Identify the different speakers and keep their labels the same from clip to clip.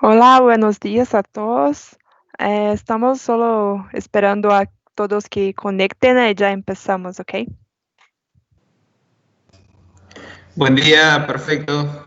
Speaker 1: Hola, buenos días a todos. Estamos solo esperando a todos que conecten y ya empezamos, ¿ok?
Speaker 2: Buen día, perfecto.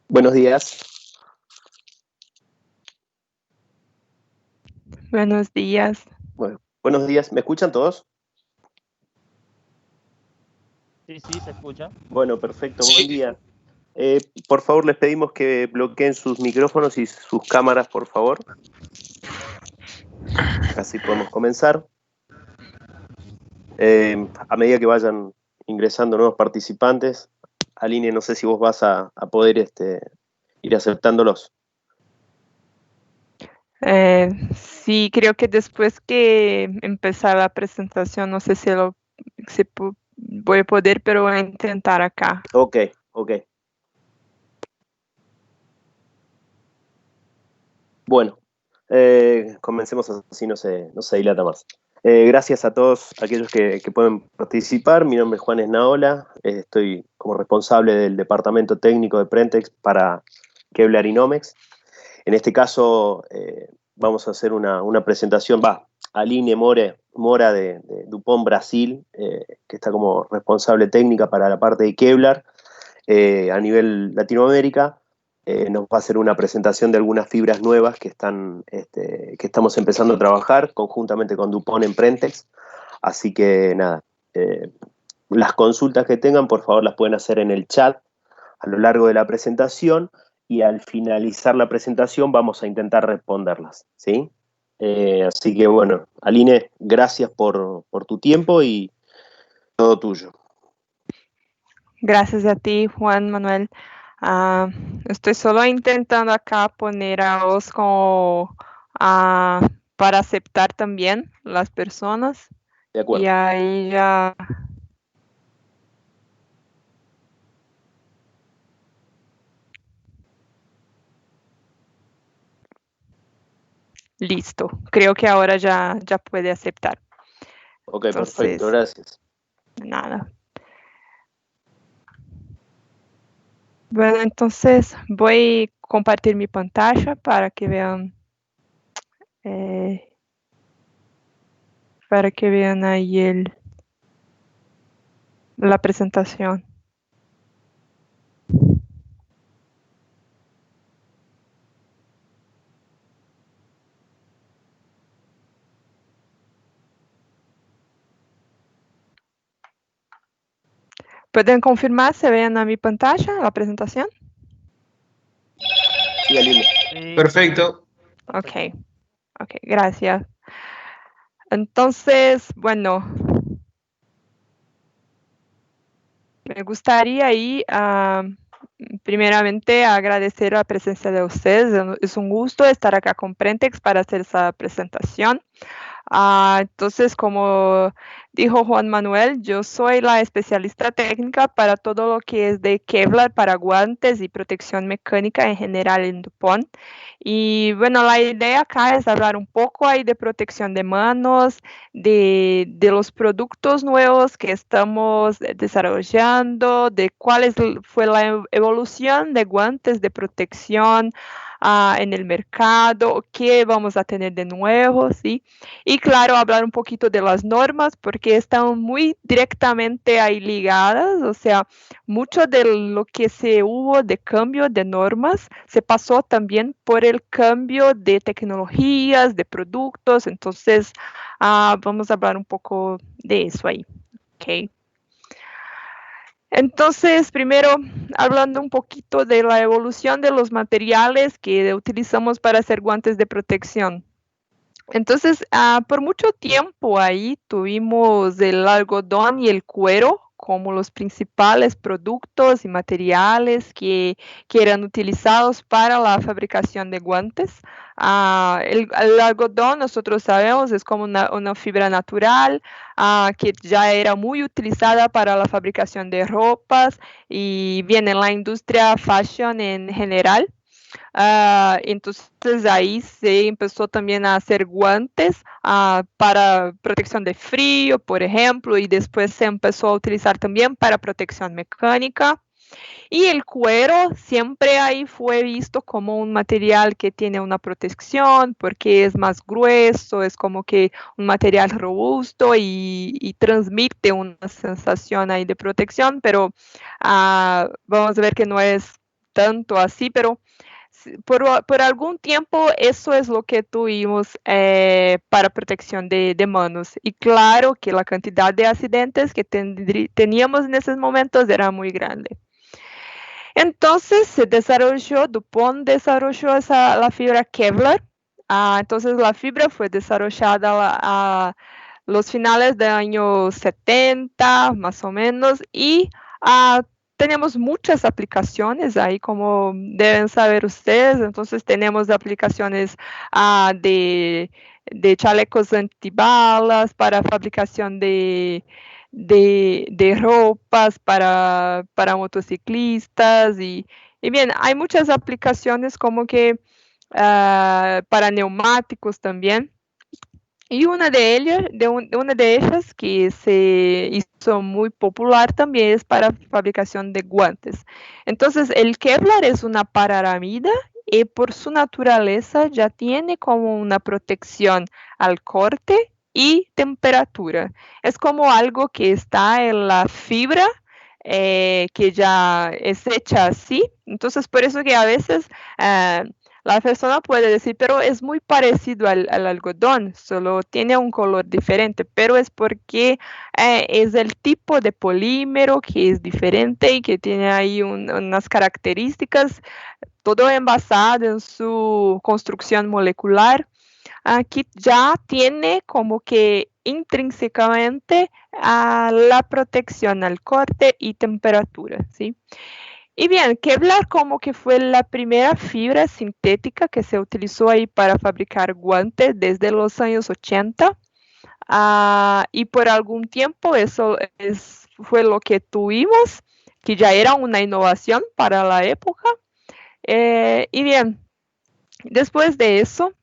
Speaker 3: Buenos días.
Speaker 1: Buenos días.
Speaker 3: Bueno, buenos días. ¿Me escuchan todos?
Speaker 4: Sí, sí, se escucha.
Speaker 3: Bueno, perfecto. Buen día. Por favor, les pedimos que bloqueen sus micrófonos y sus cámaras, por favor. Así podemos comenzar. A medida que vayan ingresando nuevos participantes, Aline, no sé si vos vas a poder ir aceptándolos.
Speaker 1: Sí, creo que después que empezar la presentación, no sé si voy a poder, pero voy a intentar acá.
Speaker 3: Ok. Bueno, comencemos así, no se dilata más. Gracias a todos aquellos que pueden participar. Mi nombre es Juan Esnaola, estoy como responsable del departamento técnico de Prentex para Kevlar y Nomex. En este caso vamos a hacer una presentación, Aline Mora de DuPont Brasil, que está como responsable técnica para la parte de Kevlar. a nivel Latinoamérica. Nos va a hacer una presentación de algunas fibras nuevas que estamos empezando a trabajar conjuntamente con DuPont en Prentex. Así que nada, las consultas que tengan, por favor, las pueden hacer en el chat a lo largo de la presentación, y al finalizar la presentación vamos a intentar responderlas, ¿sí? Así que bueno, Aline, gracias por tu tiempo y todo tuyo.
Speaker 1: Gracias a ti, Juan Manuel. Estoy solo intentando acá poner a vos como para aceptar también las personas.
Speaker 3: De acuerdo.
Speaker 1: Y ahí ya... Listo. Creo que ahora ya puede aceptar.
Speaker 3: Ok,
Speaker 1: Entonces,
Speaker 3: perfecto, gracias.
Speaker 1: Nada. Bueno, entonces voy a compartir mi pantalla para que vean ahí la presentación. ¿Pueden confirmar? ¿Se ven a mi pantalla la presentación?
Speaker 3: Sí, Aline.
Speaker 4: Sí.
Speaker 2: Perfecto.
Speaker 1: Ok, gracias. Entonces, bueno, me gustaría ahí, primeramente, agradecer la presencia de ustedes. Es un gusto estar acá con Prentex para hacer esa presentación. Entonces, como dijo Juan Manuel, yo soy la especialista técnica para todo lo que es de Kevlar para guantes y protección mecánica en general en DuPont. Y bueno, la idea acá es hablar un poco ahí de protección de manos, de los productos nuevos que estamos desarrollando, de fue la evolución de guantes de protección en el mercado, qué vamos a tener de nuevo, ¿sí? Y claro, hablar un poquito de las normas, porque están muy directamente ahí ligadas, o sea, mucho de lo que se hubo de cambio de normas se pasó también por el cambio de tecnologías, de productos, entonces vamos a hablar un poco de eso ahí, ¿ok? Entonces, primero, hablando un poquito de la evolución de los materiales que utilizamos para hacer guantes de protección. Entonces, por mucho tiempo ahí tuvimos el algodón y el cuero como los principales productos y materiales que eran utilizados para la fabricación de guantes. El algodón, nosotros sabemos, es como una fibra natural que ya era muy utilizada para la fabricación de ropas y bien en la industria fashion en general. Entonces ahí se empezó también a hacer guantes para protección de frío, por ejemplo, y después se empezó a utilizar también para protección mecánica. Y el cuero siempre ahí fue visto como un material que tiene una protección porque es más grueso, es como que un material robusto y transmite una sensación ahí de protección, pero vamos a ver que no es tanto así, pero por algún tiempo eso es lo que tuvimos para protección de manos. Y claro que la cantidad de accidentes que teníamos en esos momentos era muy grande. Entonces se desarrolló, DuPont desarrolló la fibra Kevlar. Entonces la fibra fue desarrollada a los finales del año 70, más o menos, y tenemos muchas aplicaciones ahí, como deben saber ustedes. Entonces tenemos aplicaciones de chalecos antibalas para fabricación de ropas para motociclistas y bien, hay muchas aplicaciones como que para neumáticos también. Y una de ellas que se hizo muy popular también es para fabricación de guantes. Entonces, el Kevlar es una pararamida y por su naturaleza ya tiene como una protección al corte y temperatura. Es como algo que está en la fibra que ya es hecha así. Entonces, por eso que a veces la persona puede decir, pero es muy parecido al algodón, solo tiene un color diferente, pero es porque es el tipo de polímero que es diferente y que tiene ahí unas características, todo basado en su construcción molecular. Aquí ya tiene como que intrínsecamente la protección al corte y temperatura, ¿sí? Y bien, Kevlar como que fue la primera fibra sintética que se utilizó ahí para fabricar guantes desde los años 80. Y por algún tiempo eso fue lo que tuvimos, que ya era una innovación para la época. Y bien, después de eso,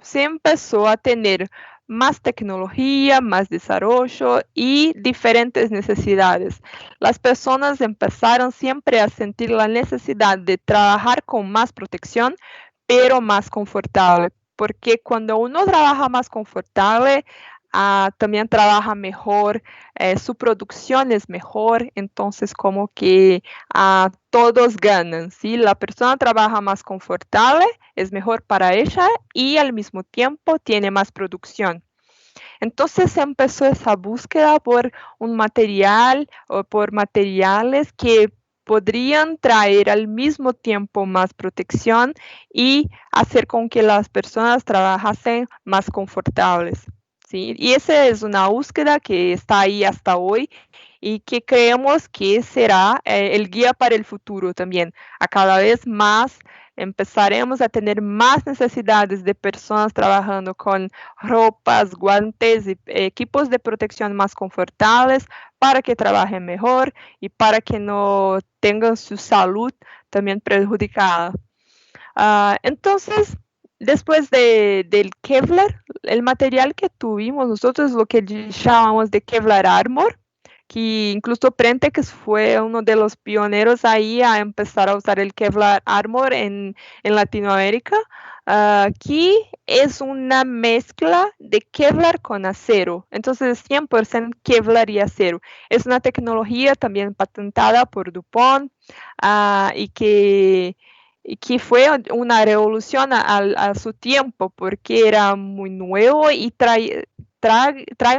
Speaker 1: se empezó a tener más tecnología, más desarrollo y diferentes necesidades. Las personas empezaron siempre a sentir la necesidad de trabajar con más protección, pero más confortable, porque cuando uno trabaja más confortable, también trabaja mejor, su producción es mejor, entonces como que todos ganan, ¿sí? La persona trabaja más confortable, es mejor para ella y al mismo tiempo tiene más producción. Entonces empezó esa búsqueda por un material o por materiales que podrían traer al mismo tiempo más protección y hacer con que las personas trabajasen más confortables. ¿Sí? Y esa es una búsqueda que está ahí hasta hoy y que creemos que será el guía para el futuro también. A cada vez más empezaremos a tener más necesidades de personas trabajando con ropas, guantes y equipos de protección más confortables para que trabajen mejor y para que no tengan su salud también perjudicada. Entonces, después del Kevlar, el material que tuvimos nosotros, lo que llamamos de Kevlar Armor, que incluso Prentex fue uno de los pioneros ahí a empezar a usar el Kevlar Armor en Latinoamérica. Aquí es una mezcla de Kevlar con acero, entonces 100% Kevlar y acero. Es una tecnología también patentada por DuPont y que fue una revolución a su tiempo porque era muy nuevo y trae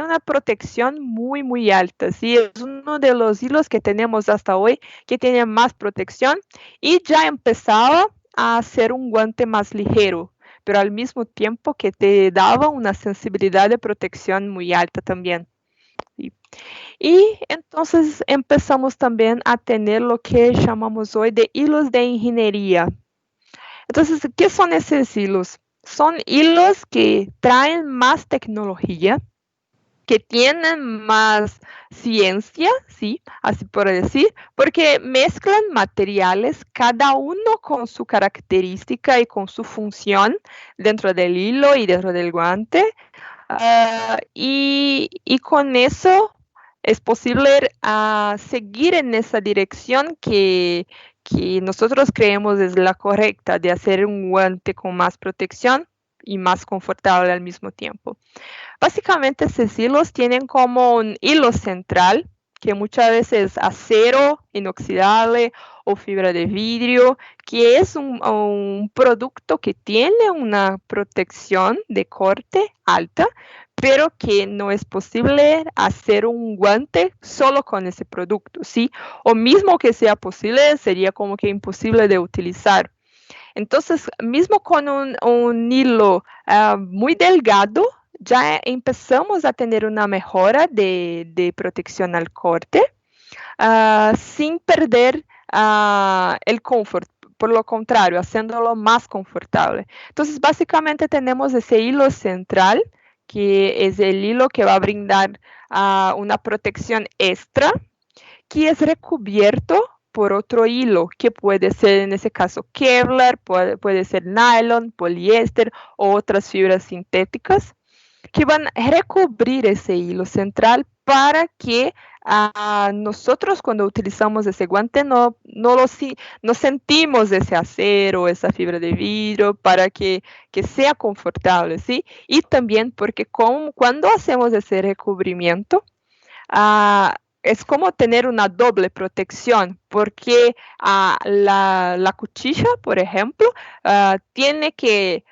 Speaker 1: una protección muy, muy alta. ¿Sí? Es uno de los hilos que tenemos hasta hoy que tiene más protección y ya empezaba a ser un guante más ligero, pero al mismo tiempo que te daba una sensibilidad de protección muy alta también. ¿Sí? Y entonces empezamos también a tener lo que llamamos hoy de hilos de ingeniería. Entonces, ¿qué son esos hilos? Son hilos que traen más tecnología, que tienen más ciencia, ¿sí? Así por decir, porque mezclan materiales, cada uno con su característica y con su función dentro del hilo y dentro del guante. Y con eso es posible seguir en esa dirección que nosotros creemos es la correcta, de hacer un guante con más protección y más confortable al mismo tiempo. Básicamente estos hilos tienen como un hilo central, que muchas veces es acero inoxidable o fibra de vidrio, que es un producto que tiene una protección de corte alta, pero que no es posible hacer un guante solo con ese producto, ¿sí? O mismo que sea posible, sería como que imposible de utilizar. Entonces, mismo con un hilo muy delgado, ya empezamos a tener una mejora de protección al corte sin perder el confort. Por lo contrario, haciéndolo más confortable. Entonces, básicamente tenemos ese hilo central, que es el hilo que va a brindar una protección extra, que es recubierto por otro hilo, que puede ser en ese caso Kevlar, puede ser nylon, poliéster o otras fibras sintéticas, que van a recubrir ese hilo central para que nosotros cuando utilizamos ese guante no sentimos ese acero, esa fibra de vidrio, para que sea confortable, ¿sí? Y también porque cuando hacemos ese recubrimiento, es como tener una doble protección, porque la cuchilla, por ejemplo, tiene que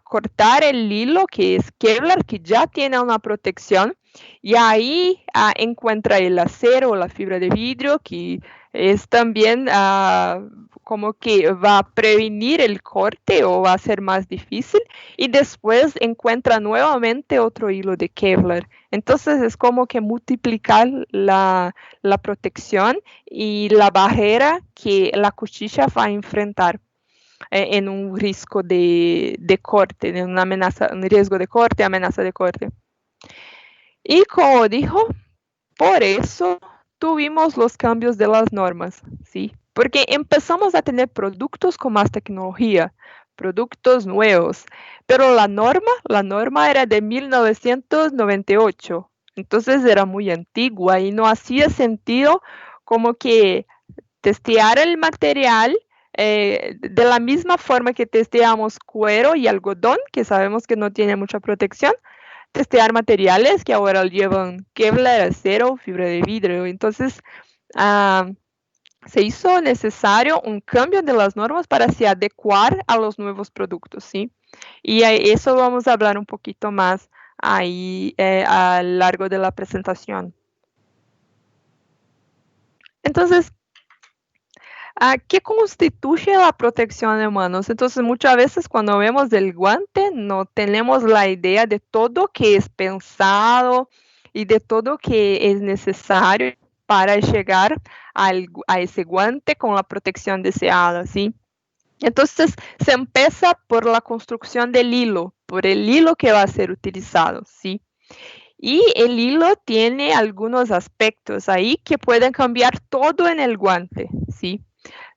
Speaker 1: cortar el hilo que es Kevlar, que ya tiene una protección, y ahí encuentra el acero o la fibra de vidrio, que es también como que va a prevenir el corte o va a ser más difícil, y después encuentra nuevamente otro hilo de Kevlar. Entonces es como que multiplicar la protección y la barrera que la cuchilla va a enfrentar en un riesgo de corte, en una amenaza, un riesgo de corte, amenaza de corte. Y como dijo, por eso tuvimos los cambios de las normas, ¿sí? Porque empezamos a tener productos con más tecnología, productos nuevos, pero la norma era de 1998, entonces era muy antigua y no hacía sentido como que testear el material de la misma forma que testeamos cuero y algodón, que sabemos que no tiene mucha protección, testear materiales que ahora llevan Kevlar, acero, fibra de vidrio. Entonces, se hizo necesario un cambio de las normas para se adecuar a los nuevos productos, ¿sí? Y eso vamos a hablar un poquito más ahí a lo largo de la presentación. Entonces, ¿qué constituye la protección de manos? Entonces, muchas veces cuando vemos el guante, no tenemos la idea de todo que es pensado y de todo que es necesario para llegar a ese guante con la protección deseada, ¿sí? Entonces, se empieza por la construcción del hilo, por el hilo que va a ser utilizado, ¿sí? Y el hilo tiene algunos aspectos ahí que pueden cambiar todo en el guante, ¿sí?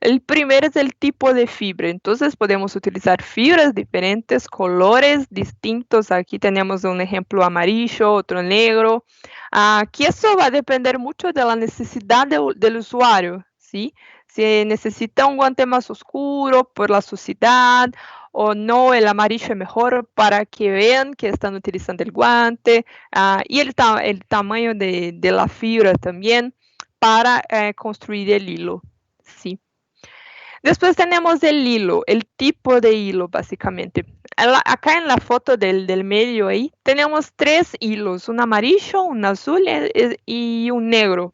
Speaker 1: El primero es el tipo de fibra. Entonces podemos utilizar fibras diferentes, colores distintos. Aquí tenemos un ejemplo amarillo, otro negro. Que eso va a depender mucho de la necesidad del usuario, ¿sí? Si necesita un guante más oscuro por la suciedad o no, el amarillo es mejor para que vean que están utilizando el guante. Y el tamaño de la fibra también para construir el hilo, ¿sí? Después tenemos el hilo, el tipo de hilo básicamente. Acá en la foto del medio ahí tenemos 3 hilos, un amarillo, un azul y un negro.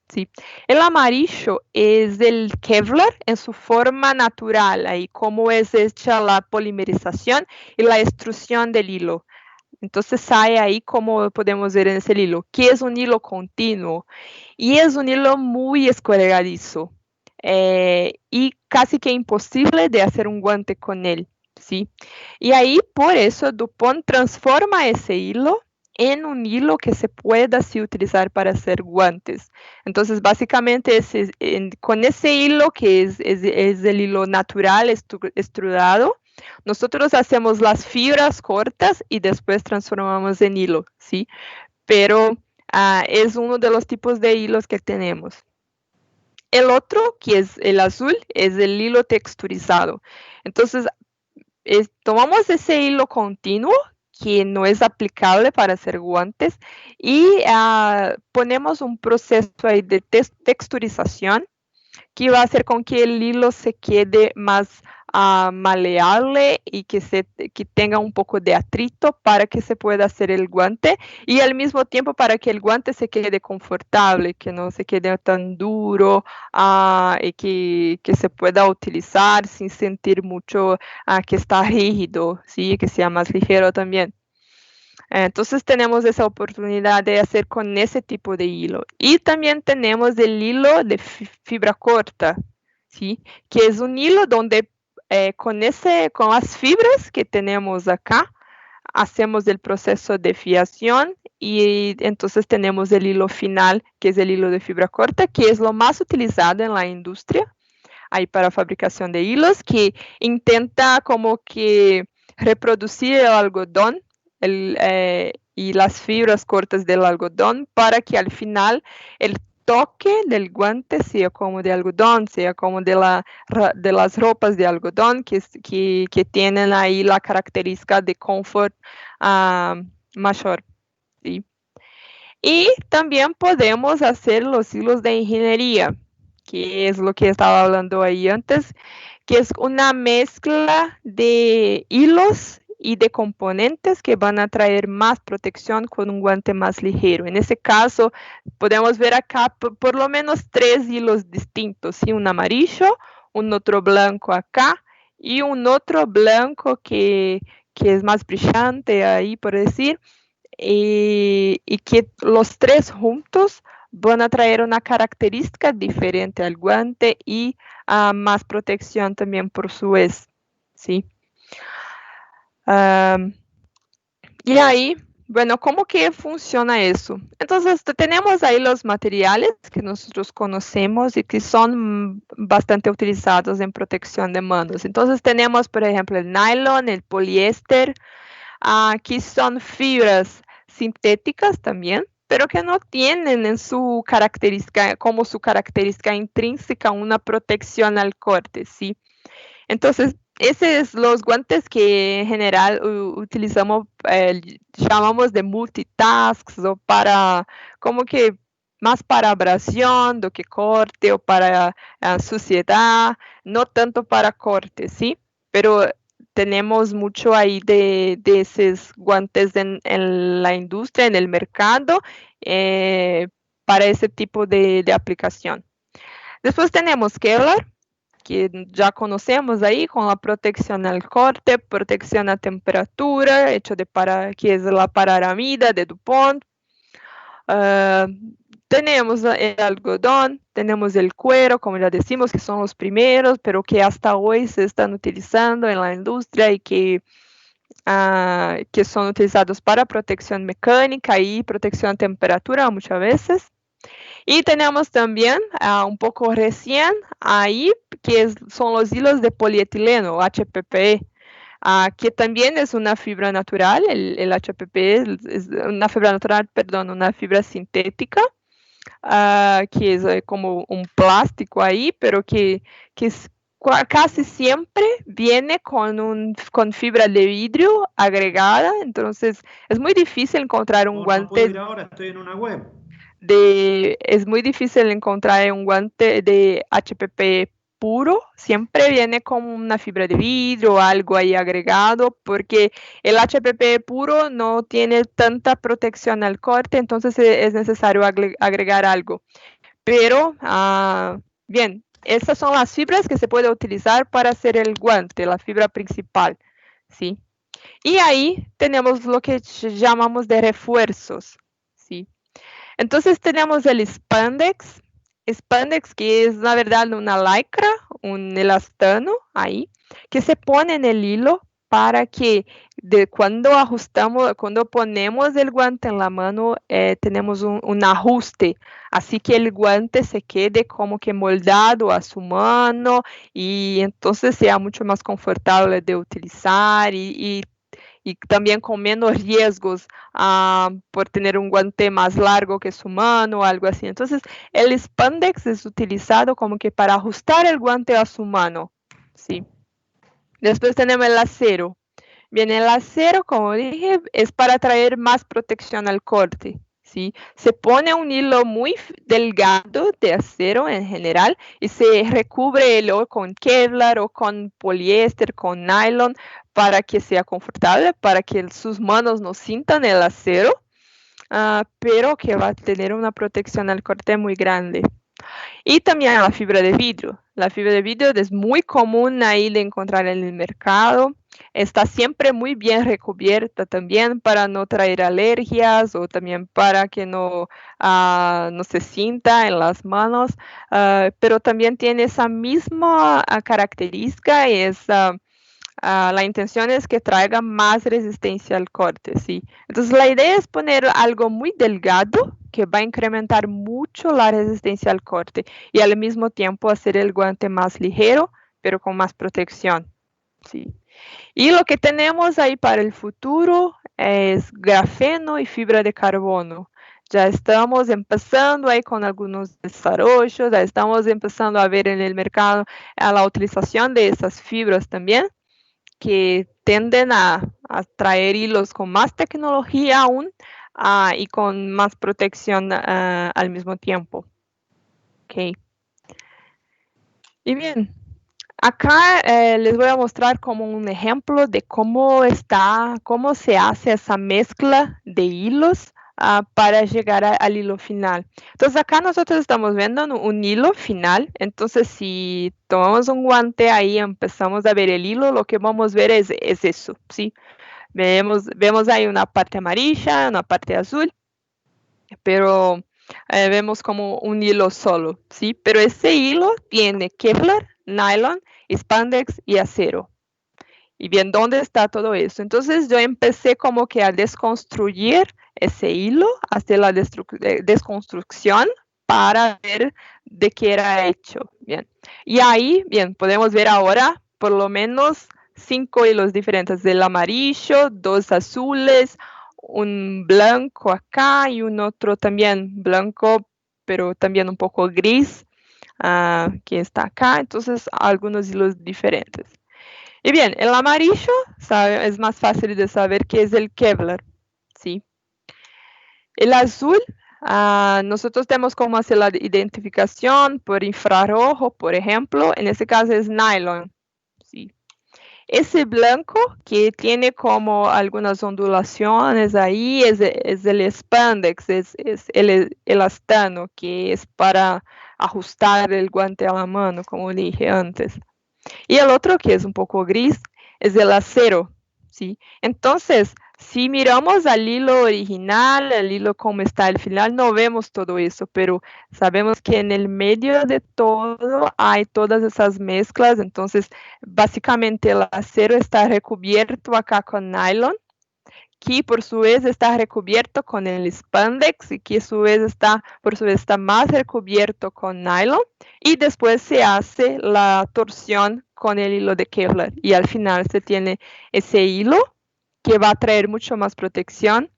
Speaker 1: ¿Sí? El amarillo es el Kevlar en su forma natural, ahí cómo es hecha la polimerización y la extrusión del hilo. Entonces sale ahí como podemos ver en ese hilo, que es un hilo continuo y es un hilo muy escorregadizo. Y casi que imposible de hacer un guante con él, ¿sí? Y ahí por eso DuPont transforma ese hilo en un hilo que se pueda así utilizar para hacer guantes. Entonces básicamente con ese hilo que es el hilo natural extrudado, nosotros hacemos las fibras cortas y después transformamos en hilo, ¿sí? Pero es uno de los tipos de hilos que tenemos. El otro, que es el azul, es el hilo texturizado. Entonces, tomamos ese hilo continuo, que no es aplicable para hacer guantes, y ponemos un proceso ahí de texturización que va a hacer con que el hilo se quede más maleable y que tenga un poco de atrito para que se pueda hacer el guante y al mismo tiempo para que el guante se quede confortable, que no se quede tan duro y que se pueda utilizar sin sentir mucho que está rígido, ¿sí? Que sea más ligero también. Entonces tenemos esa oportunidad de hacer con ese tipo de hilo. Y también tenemos el hilo de fibra corta, ¿sí? Que es un hilo donde con las fibras que tenemos acá, hacemos el proceso de fiación y entonces tenemos el hilo final, que es el hilo de fibra corta, que es lo más utilizado en la industria, ahí para fabricación de hilos, que intenta como que reproducir el algodón y las fibras cortas del algodón para que al final el toque del guante sea como de algodón, sea como de las ropas de algodón que tienen ahí la característica de confort mayor, ¿sí? Y también podemos hacer los hilos de ingeniería, que es lo que estaba hablando ahí antes, que es una mezcla de hilos y de componentes que van a traer más protección con un guante más ligero. En ese caso, podemos ver acá por lo menos 3 hilos distintos, ¿sí? Un amarillo, un otro blanco acá y un otro blanco que es más brillante ahí, por decir, y que los 3 juntos van a traer una característica diferente al guante y más protección también por su vez, ¿sí? Y ahí, bueno, ¿cómo que funciona eso? Entonces, tenemos ahí los materiales que nosotros conocemos y que son bastante utilizados en protección de manos. Entonces, tenemos, por ejemplo, el nylon, el poliéster, aquí son fibras sintéticas también, pero que no tienen en su característica, como su característica intrínseca, una protección al corte, ¿sí? Entonces, esos son los guantes que en general utilizamos, llamamos de multitasks o para, como que más para abrasión do que corte o para suciedad, no tanto para corte, ¿sí? Pero tenemos mucho ahí de esos guantes en la industria, en el mercado, para ese tipo de aplicación. Después tenemos Kevlar, que ya conocemos ahí con la protección al corte, protección a temperatura, hecho de que es la pararamida de DuPont. Tenemos el algodón, tenemos el cuero, como ya decimos, que son los primeros, pero que hasta hoy se están utilizando en la industria y que son utilizados para protección mecánica y protección a temperatura muchas veces. Y tenemos también un poco recién ahí, que son los hilos de polietileno, HPPE, que también es una fibra natural, el HPPE es una fibra natural, perdón, una fibra sintética, que es como un plástico ahí, pero que casi siempre viene con fibra de vidrio agregada, entonces es muy difícil encontrar un guante.
Speaker 5: No puedo ir ahora, estoy en una web.
Speaker 1: Es muy difícil encontrar un guante de HPP puro, siempre viene con una fibra de vidrio o algo ahí agregado, porque el HPP puro no tiene tanta protección al corte, entonces es necesario agregar algo. Pero, bien, estas son las fibras que se puede utilizar para hacer el guante, la fibra principal, ¿sí? Y ahí tenemos lo que llamamos de refuerzos, ¿sí? Entonces tenemos el spandex, que es la verdad una lycra, un elastano ahí, que se pone en el hilo para que cuando ponemos el guante en la mano, tenemos un ajuste, así que el guante se quede como que moldado a su mano y entonces sea mucho más confortable de utilizar y también con menos riesgos por tener un guante más largo que su mano o algo así. Entonces, el spandex es utilizado como que para ajustar el guante a su mano, ¿sí? Después tenemos el acero. Bien, el acero, como dije, es para traer más protección al corte, ¿sí? Se pone un hilo muy delgado de acero en general y se recubre el hilo con Kevlar o con poliéster, con nylon, para que sea confortable, para que sus manos no sientan el acero, pero que va a tener una protección al corte muy grande. Y también la fibra de vidrio. La fibra de vidrio es muy común ahí de encontrar en el mercado. Está siempre muy bien recubierta también para no traer alergias o también para que no se sienta en las manos, pero también tiene esa misma característica y la intención es que traiga más resistencia al corte, ¿sí? Entonces la idea es poner algo muy delgado que va a incrementar mucho la resistencia al corte y al mismo tiempo hacer el guante más ligero, pero con más protección, ¿sí? Y lo que tenemos ahí para el futuro es grafeno y fibra de carbono. Ya estamos empezando ahí con algunos desarrollos, ya estamos empezando a ver en el mercado la utilización de esas fibras también, que tienden a traer hilos con más tecnología aún, y con más protección al mismo tiempo. Okay. Y bien, acá les voy a mostrar como un ejemplo de cómo se hace esa mezcla de hilos para llegar al hilo final. Entonces acá nosotros estamos viendo un hilo final. Entonces si tomamos un guante ahí, empezamos a ver el hilo, lo que vamos a ver es eso, ¿sí? Vemos ahí una parte amarilla, una parte azul, pero vemos como un hilo solo, ¿sí? Pero ese hilo tiene Kevlar, nylon, spandex y acero. Y bien, ¿dónde está todo eso? Entonces yo empecé como que a desconstruir ese hilo, hacer la desconstrucción para ver de qué era hecho. Bien. Y ahí, bien, podemos ver ahora por lo menos 5 hilos diferentes, del amarillo, 2 azules, un blanco acá y un otro también blanco, pero también un poco gris, que está acá. Entonces, algunos hilos diferentes. Y bien, el amarillo es más fácil de saber que es el Kevlar, ¿sí? El azul, nosotros tenemos cómo hacer la identificación por infrarrojo, por ejemplo. En este caso es nylon, ¿sí? Ese blanco que tiene como algunas ondulaciones ahí es el spandex, es el elastano, que es para ajustar el guante a la mano, como dije antes. Y el otro, que es un poco gris, es el acero, ¿sí? Entonces, si miramos al hilo original, el hilo como está al final, no vemos todo eso, pero sabemos que en el medio de todo hay todas esas mezclas. Entonces, básicamente el acero está recubierto acá con nylon, que por su vez está recubierto con el spandex y que por su vez está más recubierto con nylon, y después se hace la torsión con el hilo de Kevlar y al final se tiene ese hilo que va a traer mucho más protección,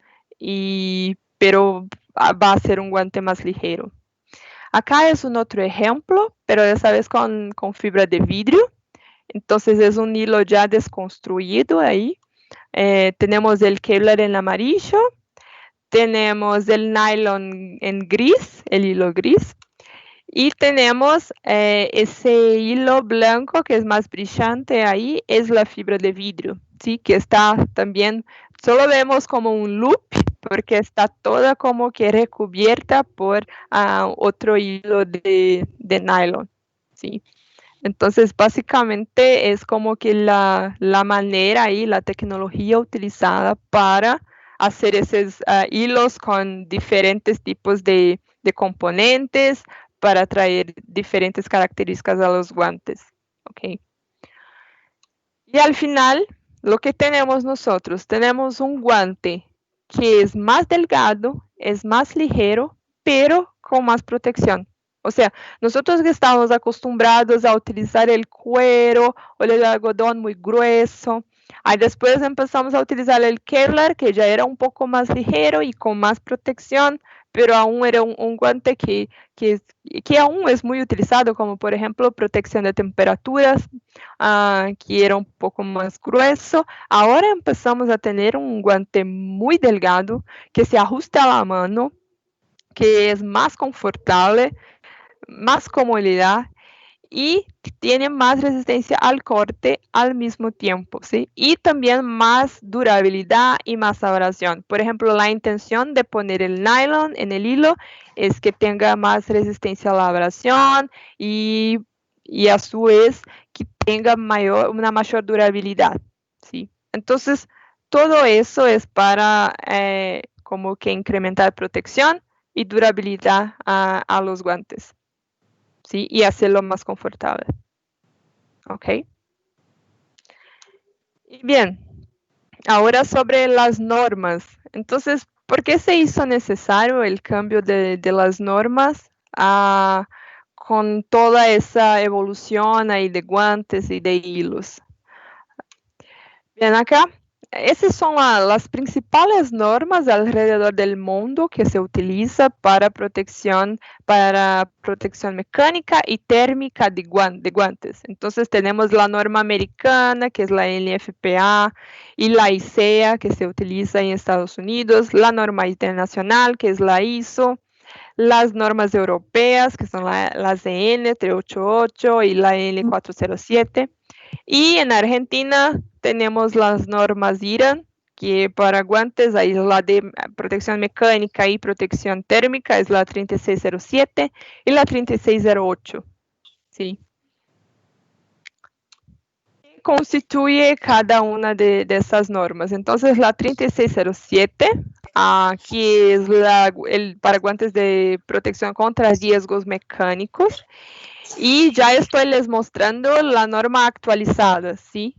Speaker 1: pero va a ser un guante más ligero. Acá es un otro ejemplo, pero esta vez con fibra de vidrio. Entonces es un hilo ya desconstruido ahí. Tenemos el Kevlar en amarillo, tenemos el nylon en gris, el hilo gris, y tenemos ese hilo blanco que es más brillante ahí, es la fibra de vidrio, ¿sí? Que está también, solo vemos como un loop, porque está toda como que recubierta por otro hilo de nylon, ¿sí? Entonces, básicamente es como que la manera y la tecnología utilizada para hacer esos hilos con diferentes tipos de componentes para traer diferentes características a los guantes. ¿Okay? Y al final, lo que tenemos nosotros, tenemos un guante que es más delgado, es más ligero, pero con más protección. O sea, nosotros que estamos acostumbrados a utilizar el cuero o el algodón muy grueso, ahí después empezamos a utilizar el Kevlar, que ya era un poco más ligero y con más protección, pero aún era un guante que aún es muy utilizado, como por ejemplo protección de temperaturas, que era un poco más grueso. Ahora empezamos a tener un guante muy delgado, que se ajusta a la mano, que es más confortable, más comodidad y tiene más resistencia al corte al mismo tiempo, ¿sí? Y también más durabilidad y más abrasión. Por ejemplo, la intención de poner el nylon en el hilo es que tenga más resistencia a la abrasión y a su vez que tenga una mayor durabilidad, ¿sí? Entonces, todo eso es para como que incrementar protección y durabilidad a los guantes, ¿sí? Y hacerlo más confortable. ¿Ok? Y bien, ahora sobre las normas. Entonces, ¿por qué se hizo necesario el cambio de las normas con toda esa evolución ahí de guantes y de hilos? Bien, acá esas son las principales normas alrededor del mundo que se utiliza para protección mecánica y térmica de guantes. Entonces tenemos la norma americana, que es la NFPA, y la ICEA, que se utiliza en Estados Unidos, la norma internacional, que es la ISO, las normas europeas, que son las EN 388 y la N407. Y en Argentina tenemos las normas IRAN, que para guantes hay la de protección mecánica y protección térmica, es la 3607 y la 3608. ¿Sí? Constituye cada una de esas normas. Entonces, la 3607, que es para guantes de protección contra riesgos mecánicos. Y ya estoy les mostrando la norma actualizada, ¿sí?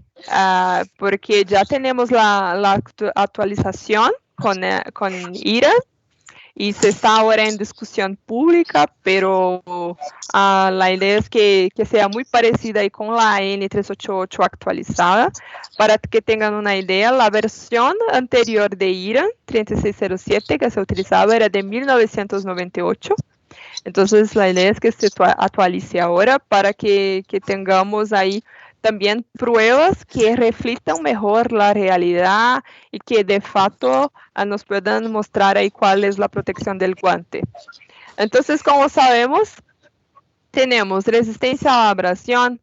Speaker 1: Porque ya tenemos la actualización con IRA y se está ahora en discusión pública, pero la idea es que sea muy parecida y con la N388 actualizada. Para que tengan una idea, la versión anterior de IRA 3607 que se utilizaba era de 1998. Entonces, la idea es que se actualice ahora para que tengamos ahí también pruebas que reflejan mejor la realidad y que de facto nos puedan mostrar ahí cuál es la protección del guante. Entonces, como sabemos, tenemos resistencia a la abrasión,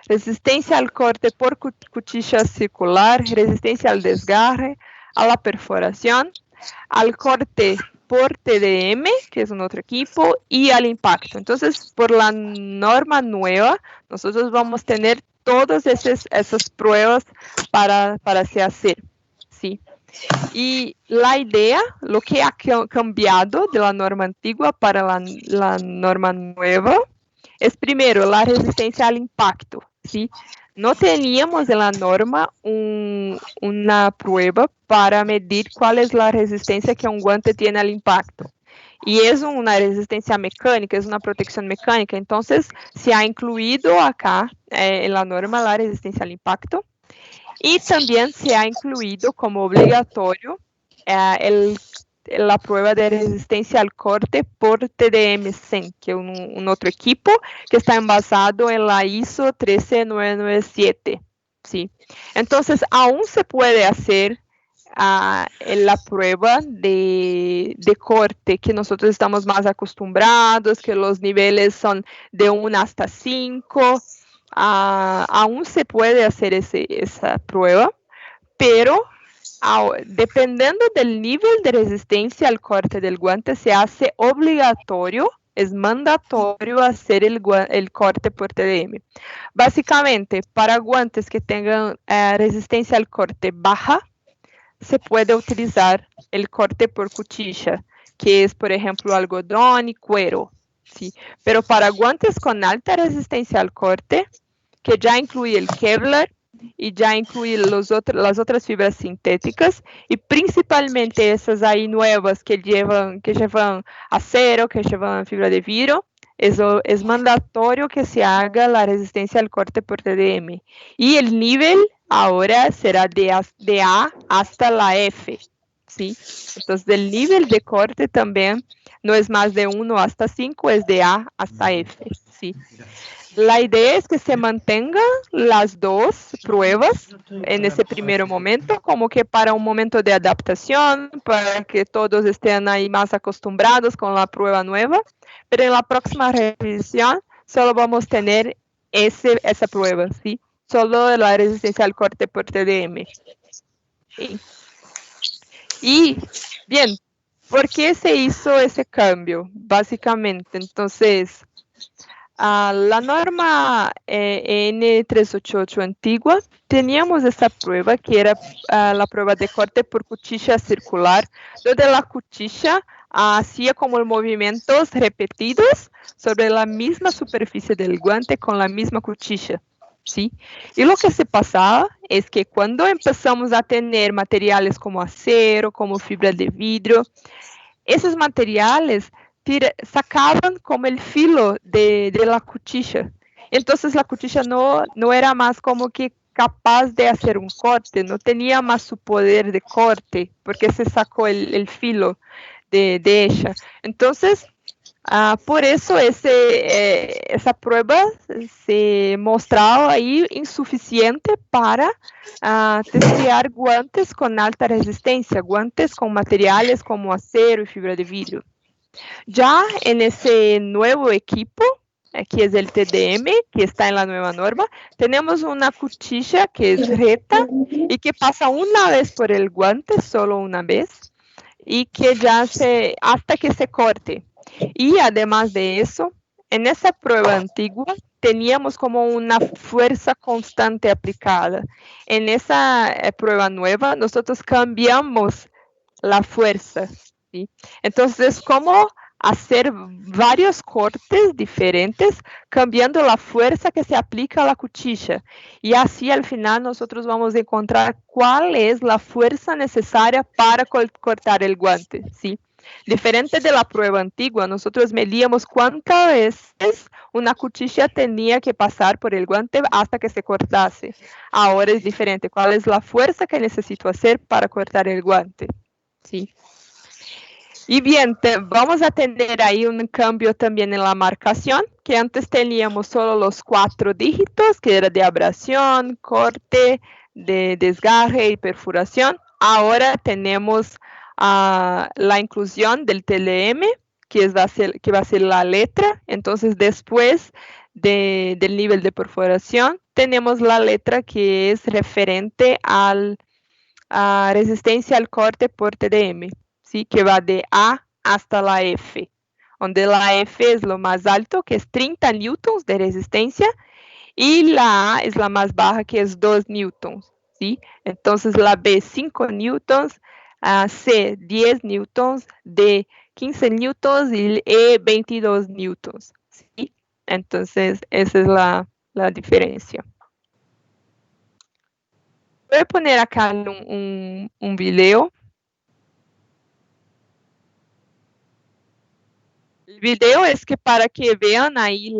Speaker 1: resistencia al corte por cuchilla circular, resistencia al desgarre, a la perforación, al corte por TDM, que es un otro equipo, y al impacto. Entonces, por la norma nueva, nosotros vamos a tener todas esas pruebas para se hacer, ¿sí? Y la idea, lo que ha cambiado de la norma antigua para la norma nueva, es primero la resistencia al impacto, ¿sí? No teníamos en la norma una prueba para medir cuál es la resistencia que un guante tiene al impacto. Y es una resistencia mecánica, es una protección mecánica. Entonces, se ha incluido acá en la norma la resistencia al impacto. Y también se ha incluido como obligatorio la prueba de resistencia al corte por TDM-100, que es un otro equipo que está basado en la ISO 13997. ¿Sí? Entonces, aún se puede hacer la prueba de corte, que nosotros estamos más acostumbrados, que los niveles son de 1 hasta 5. Aún se puede hacer esa prueba, pero dependiendo del nivel de resistencia al corte del guante, se hace obligatorio, es mandatorio hacer el corte por TDM. Básicamente, para guantes que tengan resistencia al corte baja, se puede utilizar el corte por cuchilla, que es, por ejemplo, algodón y cuero. ¿Sí? Pero para guantes con alta resistencia al corte, que ya incluye el Kevlar y ya incluye las otras fibras sintéticas, y principalmente esas ahí nuevas que llevan acero, que llevan fibra de vidrio, eso es mandatorio que se haga la resistencia al corte por TDM. Y el nivel ahora será de A hasta la F. ¿Sí? Entonces, el nivel de corte también no es más de 1 hasta 5, es de A hasta F. ¿Sí? La idea es que se mantengan las dos pruebas en ese primer momento, como que para un momento de adaptación, para que todos estén ahí más acostumbrados con la prueba nueva, pero en la próxima revisión solo vamos a tener esa prueba, ¿sí? Solo la resistencia al corte por TDM. ¿Sí? Y, bien, ¿por qué se hizo ese cambio? Básicamente, entonces, la norma N388 antigua, teníamos esa prueba que era la prueba de corte por cuchilla circular, donde la cuchilla hacía como movimientos repetidos sobre la misma superficie del guante con la misma cuchilla. ¿Sí? Y lo que se pasaba es que cuando empezamos a tener materiales como acero, como fibra de vidrio, esos materiales sacaban como el filo de la cuchilla. Entonces la cuchilla no era más como que capaz de hacer un corte, no tenía más su poder de corte, porque se sacó el filo de ella. Entonces, por eso esa prueba se mostraba ahí insuficiente para testear guantes con alta resistencia, guantes con materiales como acero y fibra de vidrio. Ya en ese nuevo equipo, que es el TDM, que está en la nueva norma, tenemos una cuchilla que es recta y que pasa una vez por el guante, solo una vez, y que ya hasta que se corte. Y además de eso, en esa prueba antigua teníamos como una fuerza constante aplicada. En esa prueba nueva, nosotros cambiamos la fuerza, ¿sí? Entonces, ¿cómo hacer varios cortes diferentes, cambiando la fuerza que se aplica a la cuchilla? Y así al final nosotros vamos a encontrar cuál es la fuerza necesaria para cortar el guante, ¿sí? Diferente de la prueba antigua, nosotros medíamos cuántas veces una cuchilla tenía que pasar por el guante hasta que se cortase. Ahora es diferente. ¿Cuál es la fuerza que necesito hacer para cortar el guante? Sí. Y bien, vamos a tener ahí un cambio también en la marcación, que antes teníamos solo los 4 dígitos, que era de abrasión, corte, de desgarre y perforación. Ahora tenemos la inclusión del TLM, que va a ser la letra. Entonces, después del nivel de perforación, tenemos la letra que es referente a resistencia al corte por TDM, ¿sí? Que va de A hasta la F, donde la F es lo más alto, que es 30 newtons de resistencia, y la A es la más baja, que es 2 newtons, ¿sí? Entonces la B 5 newtons, C 10 newtons, D 15 newtons y E 22 newtons, ¿sí? Entonces esa es la diferencia. Voy a poner acá un video. El video es que para que vean ahí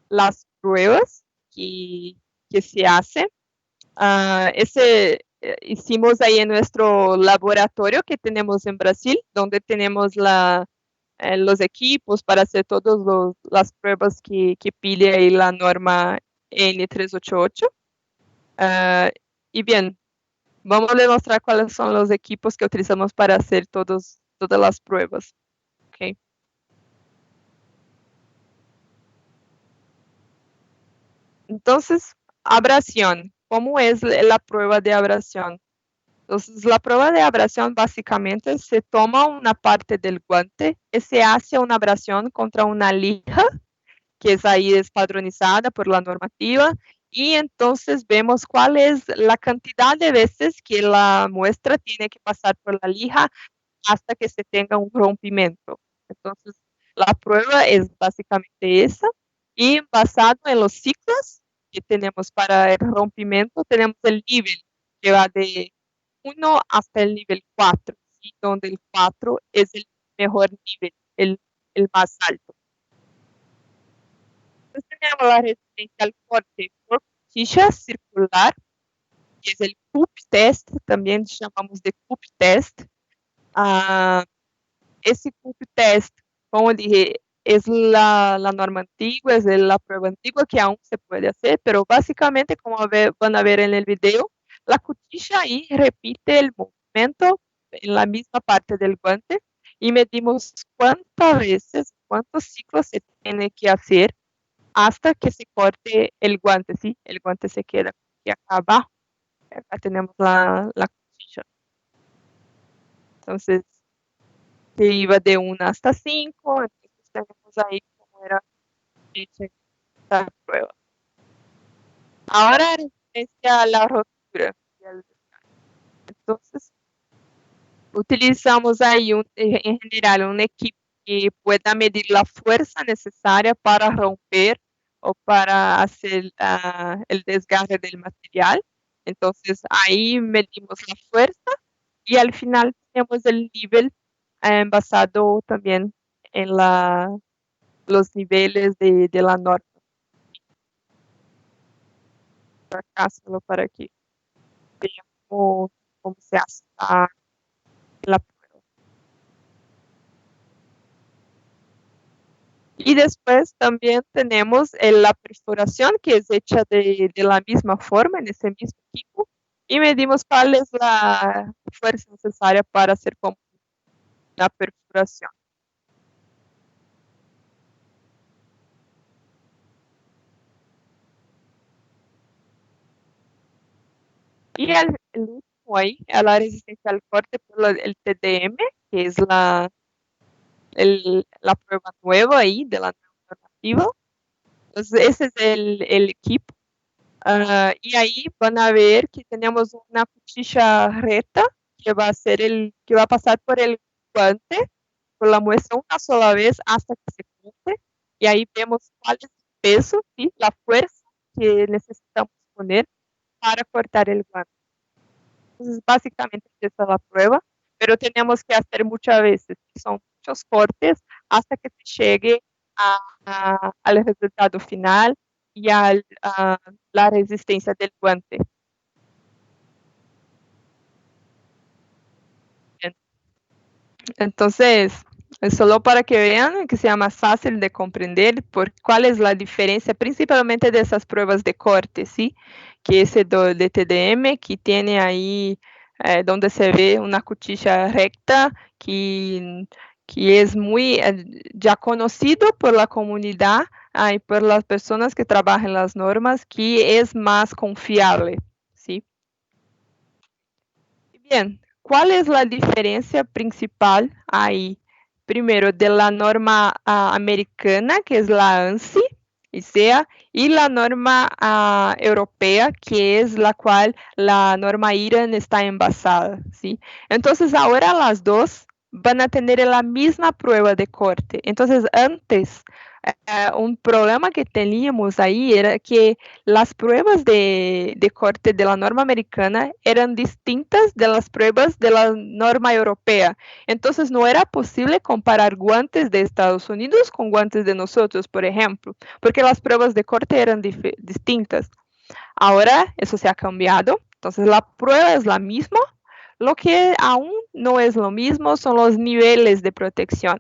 Speaker 1: las pruebas que se hacen. Hicimos ahí en nuestro laboratorio que tenemos en Brasil, donde tenemos los equipos para hacer todas las pruebas que pide ahí la norma N388. Y bien, vamos a demostrar cuáles son los equipos que utilizamos para hacer todas las pruebas. Okay. Entonces, abrasión. ¿Cómo es la prueba de abrasión? Entonces, la prueba de abrasión básicamente se toma una parte del guante y se hace una abrasión contra una lija, que es ahí despadronizada por la normativa, y entonces vemos cuál es la cantidad de veces que la muestra tiene que pasar por la lija hasta que se tenga un rompimiento. Entonces, la prueba es básicamente esa, y basado en los ciclos que tenemos para el rompimiento, tenemos el nivel que va de 1 hasta el nivel 4, ¿sí? Donde el 4 es el mejor nivel, el más alto. Entonces tenemos la resistencia al corte por cuchilla circular, que es el CUP test, también llamamos de CUP test. Ese CUP test, como dije, es la norma antigua, es la prueba antigua que aún se puede hacer, pero básicamente, como van a ver en el video, la cuchilla ahí repite el movimiento en la misma parte del guante y medimos cuántas veces, cuántos ciclos se tiene que hacer hasta que se corte el guante, ¿sí? El guante se queda aquí acá abajo. Acá tenemos la cuchilla. Entonces, que iba de 1 hasta 5, entonces tenemos ahí cómo era hecha esta prueba. Ahora resistencia a la rotura. Entonces, utilizamos ahí en general un equipo que pueda medir la fuerza necesaria para romper o para hacer el desgarre del material. Entonces, ahí medimos la fuerza y al final tenemos el nivel basado también en los niveles de la norma. acá solo para que veamos cómo se hace la prueba. Y después también tenemos la perforación, que es hecha de la misma forma, en ese mismo equipo, y medimos cuál es la fuerza necesaria para hacer como una perforación. Y el último ahí, a la resistencia al corte por el TDM, que es la prueba nueva ahí de la normativa. Entonces, ese es el equipo. Y ahí van a ver que tenemos una cuchilla recta que va a pasar por el guante, por la muestra una sola vez hasta que se corte. Y ahí vemos cuál es el peso, ¿sí? La fuerza que necesitamos poner para cortar el guante. Entonces, básicamente esa es la prueba, pero tenemos que hacer muchas veces, son muchos cortes hasta que se llegue al resultado final y a la resistencia del guante. Bien. Entonces, es solo para que vean que sea más fácil de comprender cuál es la diferencia, principalmente de esas pruebas de corte, ¿sí? Que ese de TDM, que tiene ahí donde se ve una cuchilla recta, que es muy ya conocido por la comunidad y por las personas que trabajan las normas, que es más confiable, ¿sí? Bien, ¿cuál es la diferencia principal ahí? Primero, de la norma americana, que es la ANSI, y la norma europea, que es la cual la norma IRAN está envasada, ¿sí? Entonces, ahora las dos van a tener la misma prueba de corte. Entonces, antes, un problema que teníamos ahí era que las pruebas de corte de la norma americana eran distintas de las pruebas de la norma europea. Entonces no era posible comparar guantes de Estados Unidos con guantes de nosotros, por ejemplo, porque las pruebas de corte eran distintas. Ahora eso se ha cambiado, entonces la prueba es la misma. Lo que aún no es lo mismo son los niveles de protección.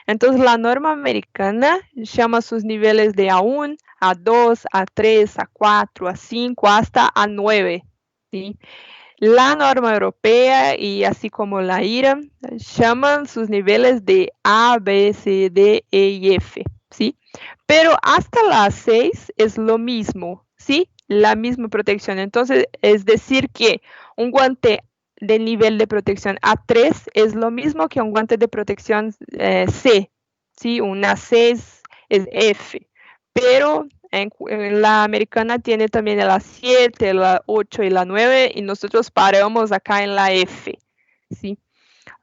Speaker 1: Entonces, la norma americana llama sus niveles de A1, A2, A3, A4, A5, hasta A9. ¿sí? La norma europea y así como la IRA llaman sus niveles de A, B, C, D, E y F. ¿sí? Pero hasta la A6 es lo mismo, ¿sí? La misma protección. Entonces, es decir que un guante de nivel de protección A3 es lo mismo que un guante de protección C, ¿sí? Una C es F, pero en la americana tiene también la 7, la 8 y la 9, y nosotros paramos acá en la F, ¿sí?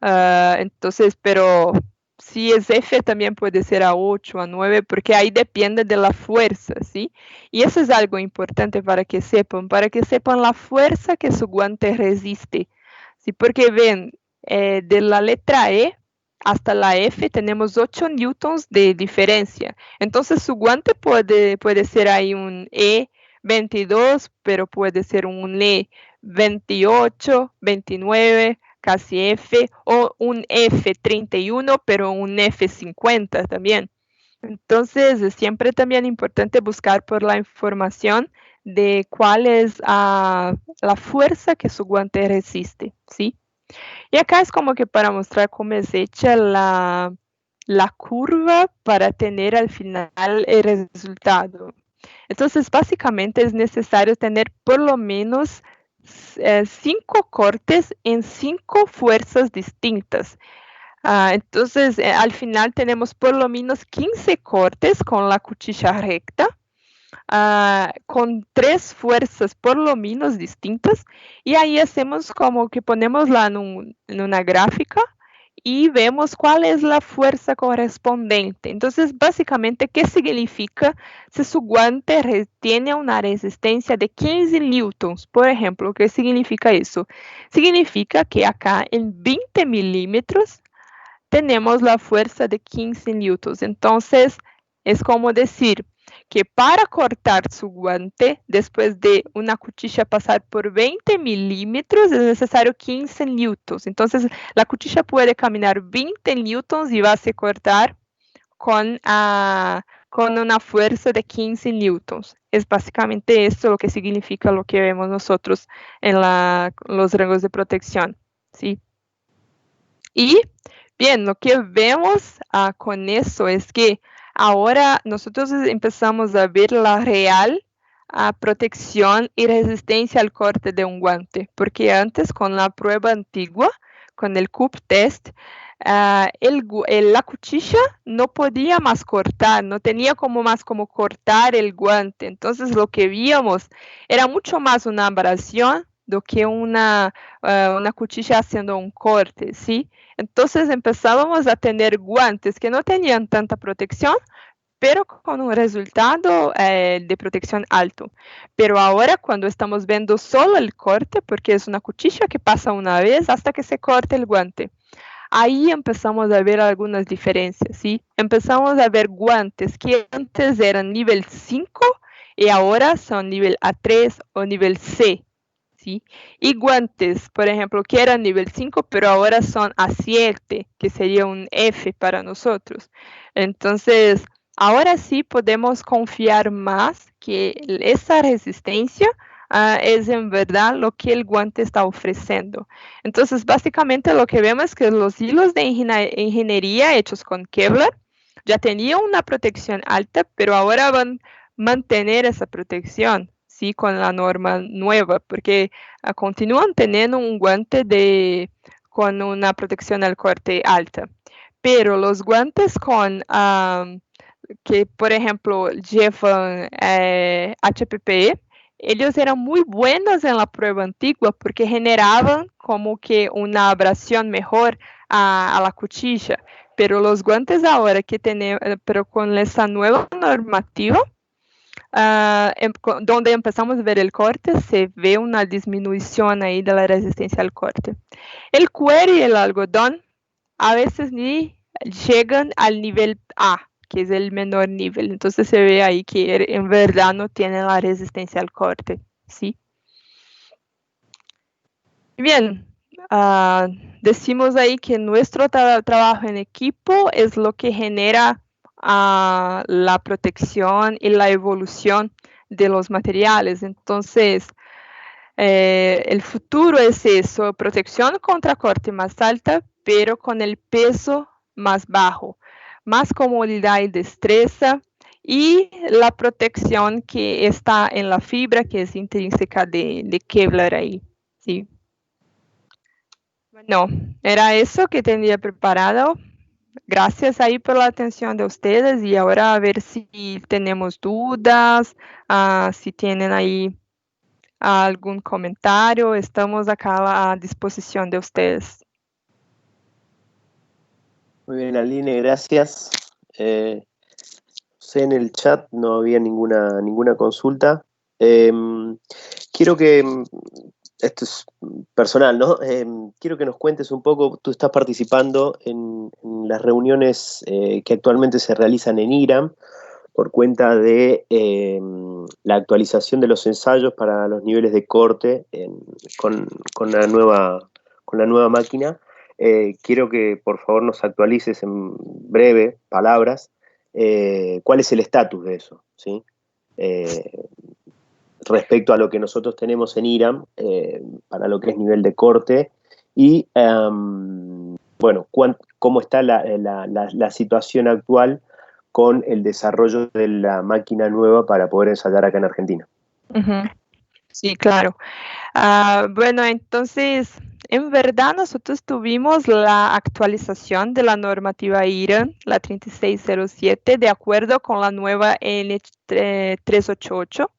Speaker 1: Entonces, pero si es F también puede ser A8, A9, porque ahí depende de la fuerza, ¿sí? Y eso es algo importante para que sepan la fuerza que su guante resiste. ¿sí? Porque ven, de la letra E hasta la F tenemos 8 newtons de diferencia. Entonces su guante puede ser ahí un E22, pero puede ser un E28, 29, casi F, o un F31, pero un F50 también. Entonces, es siempre también importante buscar por la información de cuál es la fuerza que su guante resiste, ¿sí? Y acá es como que para mostrar cómo es hecha la curva para tener al final el resultado. Entonces, básicamente es necesario tener por lo menos 5 cortes en 5 fuerzas distintas. Entonces, al final tenemos por lo menos 15 cortes con la cuchilla recta, con 3 fuerzas por lo menos distintas, y ahí hacemos como que ponemosla en una gráfica y vemos cuál es la fuerza correspondiente. Entonces, básicamente, ¿qué significa si su guante tiene una resistencia de 15 newtons? Por ejemplo, ¿qué significa eso? Significa que acá en 20 milímetros tenemos la fuerza de 15 newtons. Entonces, es como decir, que para cortar su guante, después de una cuchilla pasar por 20 milímetros, es necesario 15 newtons. Entonces, la cuchilla puede caminar 20 newtons y va a cortar con una fuerza de 15 newtons. Es básicamente esto lo que significa lo que vemos nosotros en los rangos de protección, ¿sí? Y bien, lo que vemos con eso es que ahora nosotros empezamos a ver la real protección y resistencia al corte de un guante, porque antes con la prueba antigua, con el CUP test, la cuchilla no podía más cortar, no tenía más como cortar el guante. Entonces lo que víamos era mucho más una abrasión do que una cuchilla haciendo un corte, ¿sí? Entonces empezábamos a tener guantes que no tenían tanta protección, pero con un resultado de protección alto. Pero ahora cuando estamos viendo solo el corte, porque es una cuchilla que pasa una vez hasta que se corte el guante, ahí empezamos a ver algunas diferencias, ¿sí? Empezamos a ver guantes que antes eran nivel 5 y ahora son nivel A3 o nivel C, ¿sí? Y guantes, por ejemplo, que eran nivel 5, pero ahora son A7, que sería un F para nosotros. Entonces, ahora sí podemos confiar más que esa resistencia es en verdad lo que el guante está ofreciendo. Entonces, básicamente lo que vemos es que los hilos de ingeniería hechos con Kevlar ya tenían una protección alta, pero ahora van a mantener esa protección, ¿sí? Con la norma nueva, porque continúan teniendo un guante con una protección al corte alta. Pero los guantes que, por ejemplo, llevan HPPE, ellos eran muy buenos en la prueba antigua porque generaban como que una abrasión mejor a la cuchilla. Pero los guantes ahora que tenemos, pero con esta nueva normativa, donde empezamos a ver el corte, se ve una disminución ahí de la resistencia al corte. El cuero y el algodón a veces ni llegan al nivel A, que es el menor nivel. Entonces se ve ahí que en verdad no tiene la resistencia al corte, ¿sí? Bien, decimos ahí que nuestro trabajo en equipo es lo que genera la protección y la evolución de los materiales. Entonces, el futuro es eso, protección contra corte más alta, pero con el peso más bajo, más comodidad y destreza, y la protección que está en la fibra, que es intrínseca de Kevlar ahí, ¿sí? Bueno, era eso que tenía preparado. Gracias ahí por la atención de ustedes, y ahora a ver si tenemos dudas, si tienen ahí algún comentario, estamos acá a disposición de ustedes.
Speaker 3: Muy bien, Aline, gracias. Sé en el chat no había ninguna consulta. Quiero que, esto es personal, ¿no? Quiero que nos cuentes un poco, tú estás participando en las reuniones que actualmente se realizan en IRAM por cuenta de la actualización de los ensayos para los niveles de corte con la nueva máquina. Quiero que por favor nos actualices en breve palabras cuál es el estatus de eso, ¿sí? Respecto a lo que nosotros tenemos en IRAM para lo que es nivel de corte y bueno, cómo está la situación actual con el desarrollo de la máquina nueva para poder ensayar acá en Argentina.
Speaker 1: Sí, claro. Bueno, entonces, en verdad nosotros tuvimos la actualización de la normativa IRAM, la 3607, de acuerdo con la nueva N388,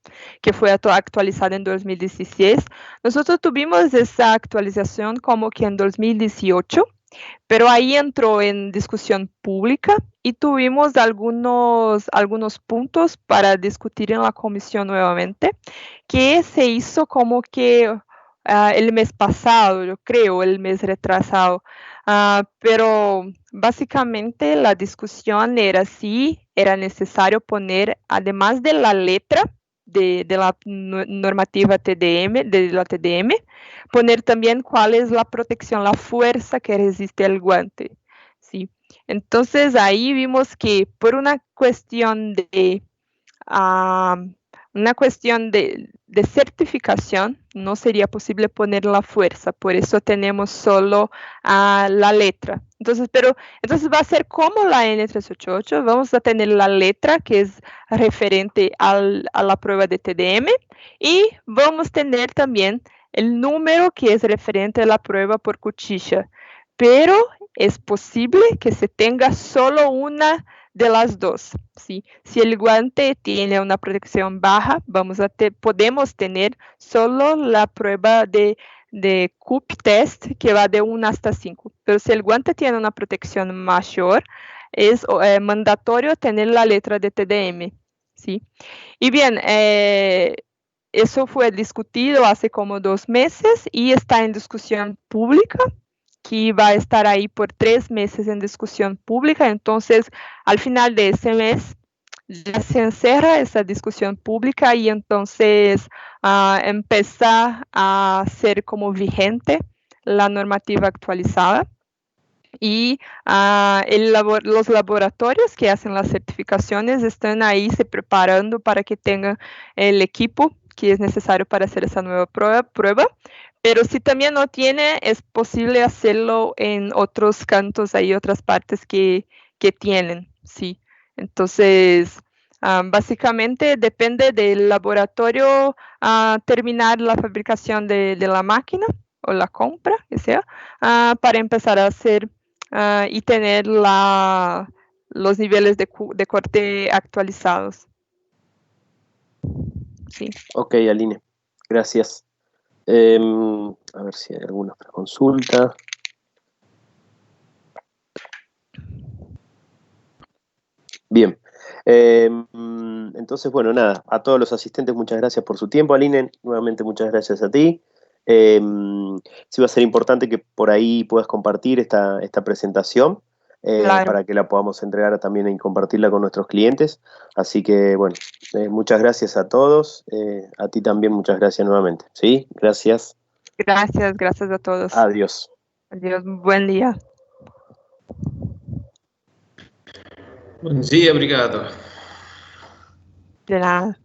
Speaker 1: que fue actualizada en 2016. Nosotros tuvimos esa actualización como que en 2018, pero ahí entró en discusión pública y tuvimos algunos puntos para discutir en la comisión nuevamente, que se hizo como que el mes pasado, yo creo, el mes retrasado, pero básicamente la discusión era si era necesario poner, además de la letra de la normativa TDM, de la TDM, poner también cuál es la protección, la fuerza que resiste el guante. ¿Sí? Entonces ahí vimos que por una cuestión de certificación no sería posible poner la fuerza, por eso tenemos solo la letra. Entonces va a ser como la N388, vamos a tener la letra que es referente a la prueba de TDM y vamos a tener también el número que es referente a la prueba por cuchilla, pero es posible que se tenga solo una de las dos. ¿Sí? Si el guante tiene una protección baja, podemos tener solo la prueba de CUP test que va de 1 hasta 5. Pero si el guante tiene una protección mayor, es mandatorio tener la letra de TDM. ¿Sí? Y bien, eso fue discutido hace como 2 meses y está en discusión pública, que va a estar ahí por 3 meses en discusión pública. Entonces, al final de ese mes, ya se encerra esa discusión pública y entonces empezar a ser como vigente la normativa actualizada. Y los laboratorios que hacen las certificaciones están ahí se preparando para que tengan el equipo que es necesario para hacer esa nueva prueba. Pero si también no tiene, es posible hacerlo en otros cantos, hay otras partes que tienen, sí. Entonces, básicamente depende del laboratorio terminar la fabricación de la máquina o la compra, que sea, para empezar a hacer y tener los niveles de corte actualizados. Sí.
Speaker 3: Ok, Aline, gracias. A ver si hay alguna otra consulta. Bien. Entonces, bueno, nada, a todos los asistentes muchas gracias por su tiempo. Aline, nuevamente muchas gracias a ti. Sí va a ser importante que por ahí puedas compartir esta presentación
Speaker 1: Claro.
Speaker 3: para que la podamos entregar también y compartirla con nuestros clientes. Así que, bueno, muchas gracias a todos. A ti también muchas gracias nuevamente. ¿Sí? Gracias.
Speaker 1: Gracias a todos.
Speaker 3: Adiós.
Speaker 1: Adiós, buen día.
Speaker 2: Bom dia, obrigado.
Speaker 1: De nada.